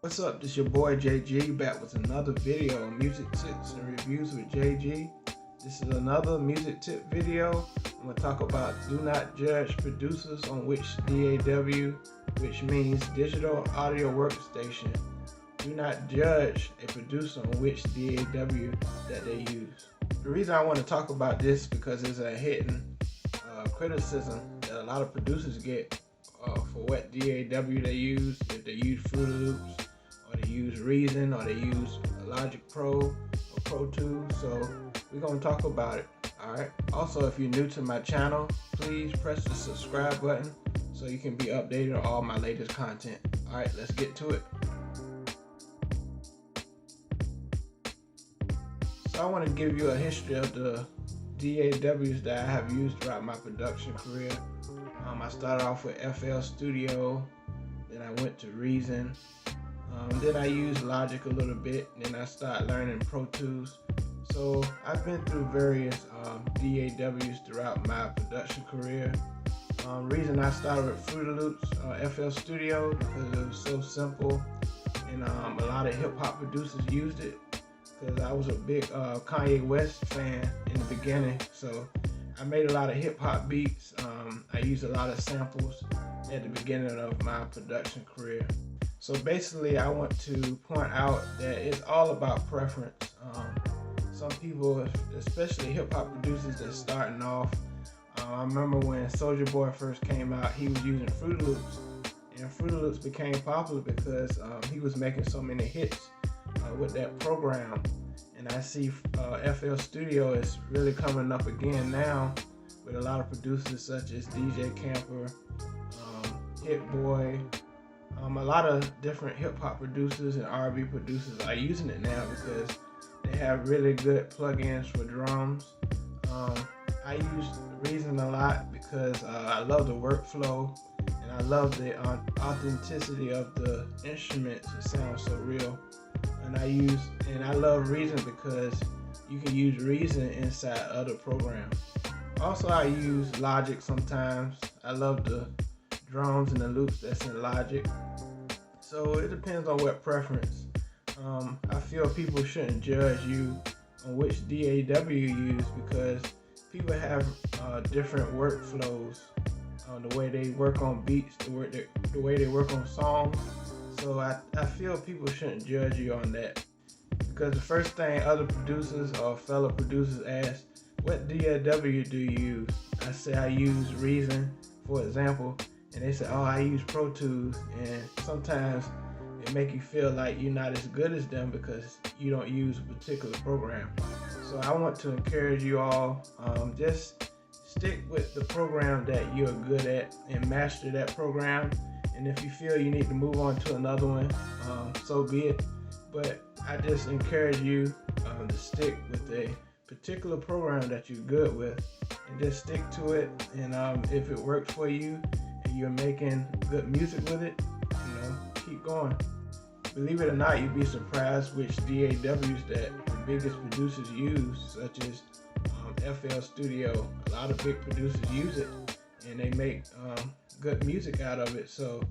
What's up? This your boy JG back with another video on music tips and reviews with JG. This is another music tip video. I'm going to talk about do not judge producers on which D.A.W, which means digital audio workstation. Do not judge a producer on which D.A.W that they use. The reason I want to talk about this because there's a hidden criticism that a lot of producers get for what D.A.W they use. If they use Fruit Loops, or they use Reason, or they use Logic Pro or Pro Tools. So we're going to talk about it. Alright. Also, if you're new to my channel, please press the subscribe button so you can be updated on all my latest content. Alright, let's get to it. So I want to give you a history of the D.A.Ws that I have used throughout my production career. I started off with FL Studio, then I went to Reason, then I used Logic a little bit, then I started learning Pro Tools. So I've been through various D.A.Ws throughout my production career. Reason I started with Fruit Loops, FL Studio, because it was so simple, and a lot of hip hop producers used it, because I was a big Kanye West fan in the beginning. So I made a lot of hip hop beats. I used a lot of samples at the beginning of my production career. So basically, I want to point out that it's all about preference. Some people, especially hip hop producers that's starting off, I remember when Soulja Boy first came out, he was using Fruit Loops, and Fruit Loops became popular because he was making so many hits with that program. And I see FL Studio is really coming up again now with a lot of producers such as DJ Camper, Hit Boy, a lot of different hip hop producers and R&B producers are using it now because they have really good plugins for drums. I use Reason a lot because I love the workflow and I love the authenticity of the instruments. It sounds so real. And I love Reason because you can use Reason inside other programs. Also, I use Logic sometimes. I love the drums and the loops that's in Logic. So it depends on what preference. I feel people shouldn't judge you on which D.A.W you use because people have different workflows, the way they work on beats, the way they work on songs. So I feel people shouldn't judge you on that, because the first thing other producers or fellow producers ask, what D.A.W do you use? I say I use Reason, for example, and they say, oh, I use Pro Tools, and sometimes it make you feel like you're not as good as them because you don't use a particular program. So I want to encourage you all, just stick with the program that you're good at and master that program. And if you feel you need to move on to another one, so be it. But I just encourage you to stick with a particular program that you're good with, and just stick to it. And if it works for you and you're making good music with it, keep going. Believe it or not, you'd be surprised which D.A.Ws that the biggest producers use, such as FL Studio. A lot of big producers use it, and they make good music out of it. So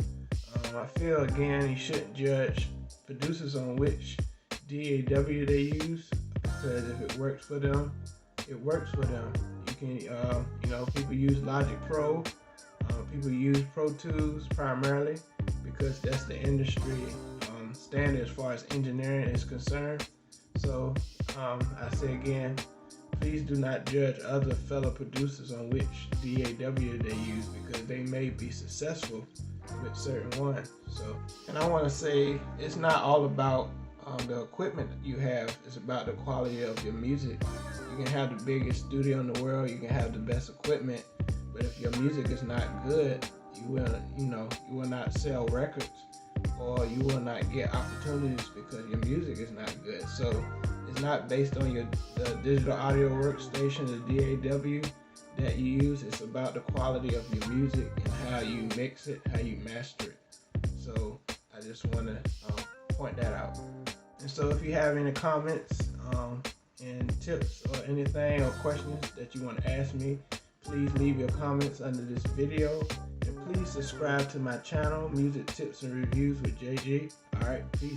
I feel, again, you shouldn't judge producers on which D.A.W they use, because if it works for them, it works for them. You can, people use Logic Pro, people use Pro Tools primarily because that's the industry standard as far as engineering is concerned. So I say again, please do not judge other fellow producers on which D.A.W they use, because they may be successful with certain ones. So, and I want to say, it's not all about the equipment you have, it's about the quality of your music. You can have the biggest studio in the world, you can have the best equipment, but if your music is not good, you will not sell records, or you will not get opportunities because your music is not good. So it's not based on the digital audio workstation, the D.A.W that you use. It's about the quality of your music and how you mix it, how you master it. So I just want to point that out. And so if you have any comments and tips or anything or questions that you want to ask me, please leave your comments under this video. And please subscribe to my channel, Music Tips and Reviews with JG. All right, peace.